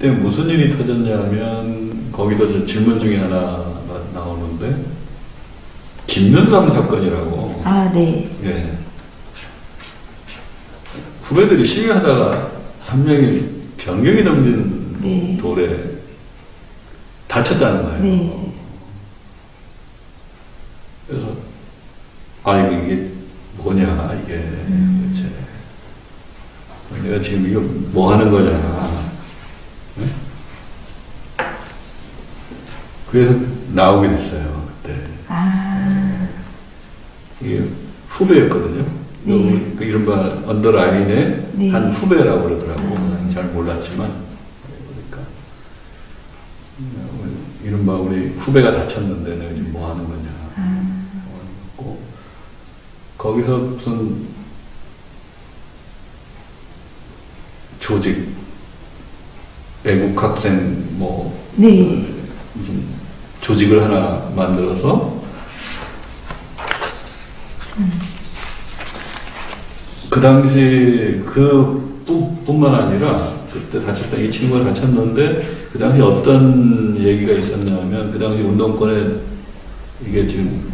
그때 무슨 일이 터졌냐면 거기도 좀 질문 중에 하나가 나오는데 김윤삼 사건이라고. 아, 네. 예. 후배들이 시위하다가 한 명이 변경이 넘는 네. 돌에 다쳤다는 거예요. 네. 그래서 이게 뭐냐 이게 도대체 내가 지금 이거 뭐 하는 거냐. 네? 그래서 나오게 됐어요 그때. 아. 이게 후배였거든요. 네. 그 이른바 언더라인의 네. 한 후배라고 그러더라고. 난 잘 몰랐지만 그러니까 이른바 우리 후배가 다쳤는데 내가 지금 뭐 하는 거냐. 거기서 무슨 조직 애국학생 뭐 네. 무슨 조직을 하나 만들어서 그 당시 뿐만 아니라 그때 다쳤던 이 친구가 다쳤는데 그 당시 어떤 얘기가 있었냐면 그 당시 운동권에 이게 지금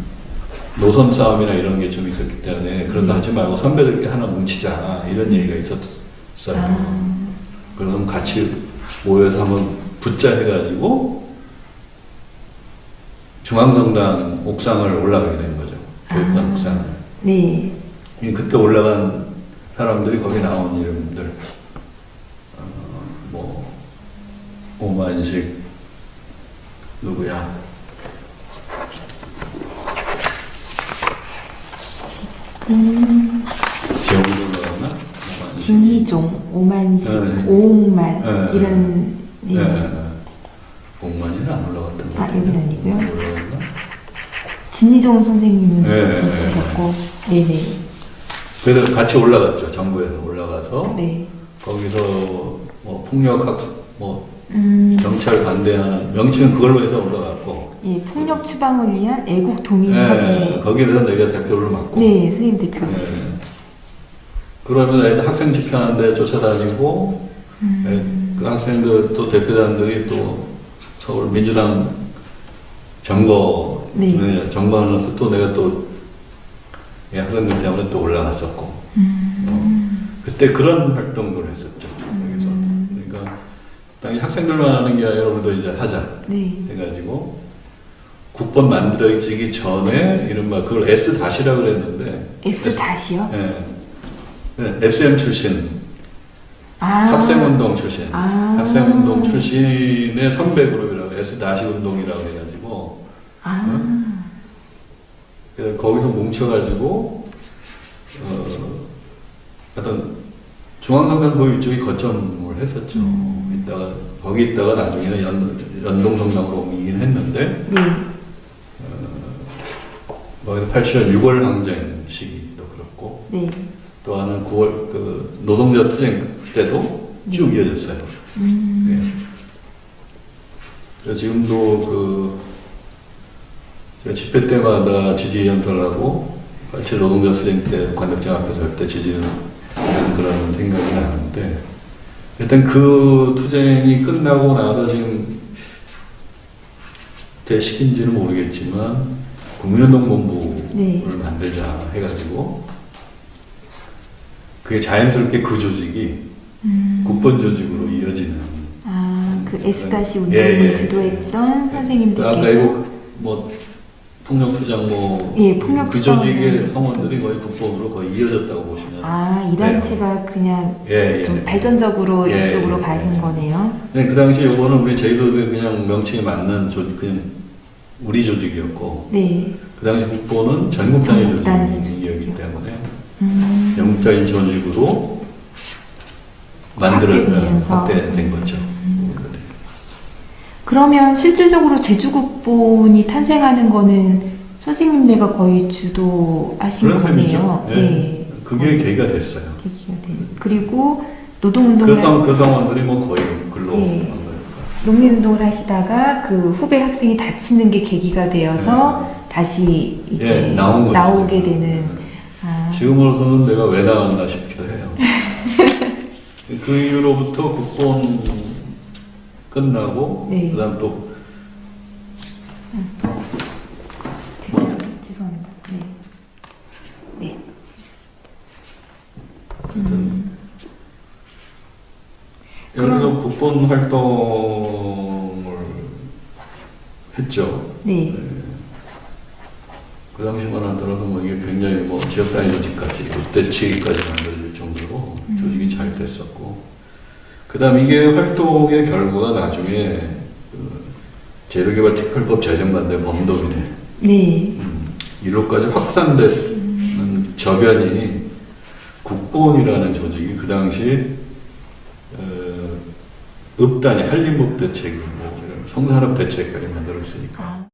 노선 싸움이나 이런 게 좀 있었기 때문에 그런 거 하지 말고 선배들끼리 하나 뭉치자 이런 얘기가 있었어요. 그럼 같이 모여서 한번 붙자 해가지고 중앙성당 옥상을 올라가게 된 거죠. 교육관 옥상을. 네. 그때 올라간 사람들이 거기 나온 이름들 뭐 오만식 누구야? 제옥이 올라가나? 진희종, 오만식, 네. 오옥만 네. 이런. 네. 오만이는 안 올라갔던 것 같아요. 여긴 아니고요. 올라갔나? 진희종 선생님은 네. 있으셨고. 네네. 그래서 같이 올라갔죠. 정부에서 올라가서 네. 거기서 뭐 폭력학 뭐 경찰 반대하는 명칭은 그걸로 해서 올라갔고. 예, 폭력 추방을 위한 애국 동인 네, 협의. 거기에서 내가 대표를 맡고. 네, 선생님 대표로. 네. 그러면 애들 학생 집회하는데 쫓아다니고, 그 학생들 또 대표단들이 또 서울 민주당 정거, 네. 정거하면서 또 내가 또 학생들 때문에 또 올라갔었고. 그때 그런 활동을 했었죠. 여기서. 그러니까 당연히 학생들만 하는 게 아니라 우리도 이제 하자. 네. 해가지고 국본 만들어지기 전에 이른바 그걸 S-라고 그랬는데 S-요? 예. 네, SM 출신 아. 학생운동 출신 아. 학생운동 출신의 선배 그룹이라고 S-운동이라고 해가지고 그래서 거기서 뭉쳐가지고 어떤 중앙선관 거의 이쪽이 거점을 했었죠. 거기 있다가 나중에는 연동성당으로 옮기긴 했는데 네. 거기서 87년 6월 항쟁 시기도 그렇고 네. 또 하나는 9월 그 노동자 투쟁 때도 쭉 이어졌어요. 네. 그래서 지금도 그 제가 집회 때마다 지지 연설하고 87 노동자 투쟁 때 관역장 앞에서 할 때 지지는 그런 생각이 나는데 일단 그 투쟁이 끝나고 나서 지금 대식인지는 모르겠지만 국민운동본부를 네. 만들자 해가지고 그게 자연스럽게 그 조직이 국본 조직으로 이어지는. 그 S-운동을 예. 주도했던 아까 선생님들께서. 이거 뭐 폭력투쟁 뭐 예, 폭력 그 투쟁을. 조직의 성원들이 거의 국본으로 거의 이어졌다고 보시면. 이 단체가 그냥 예, 좀 예. 발전적으로 예, 이쪽으로 예, 가는 예. 거네요. 네, 그 당시 요거는 우리 제주도의 그냥 명칭에 맞는 그냥 우리 조직이었고 네. 그 당시 국보는 전국 단위 전국 단위 조직이었기 때문에 영국 단위 조직으로 확대되면서. 확대된 거죠. 그러면 실질적으로 제주국본이 탄생하는 거는 선생님네가 거의 주도하신 그런 거네요. 셈이죠. 예. 네. 그게 계기가 됐어요. 계기가 돼요. 그리고 노동운동을 그 상원들이 뭐 거의 글로 예. 한 거니까. 농민운동을 하시다가 그 후배 학생이 다치는 게 계기가 되어서 다시 이제 예, 나오게 거죠. 되는. 지금으로서는 내가 왜 나왔나 싶기도 해요. 그 이후로부터 국본 끝나고 네. 그다음 또 죄송합니다. 네. 네. 하여튼 여기서 국본 활동을 했죠. 네. 그 당시만 하더라도 뭐 이게 굉장히 뭐 지역 단위 조직까지 롯데치기까지 만들어질 정도로 조직이 잘 됐었고, 그다음 이게 활동의 결과가 나중에 그 재료개발특별법 제정반대 범도민회 네. 이로까지 확산되는 저변이 국본이라는 조직이 그 당시 읍단이 한림읍 대책이고 성산읍 대책까지 만들었으니까.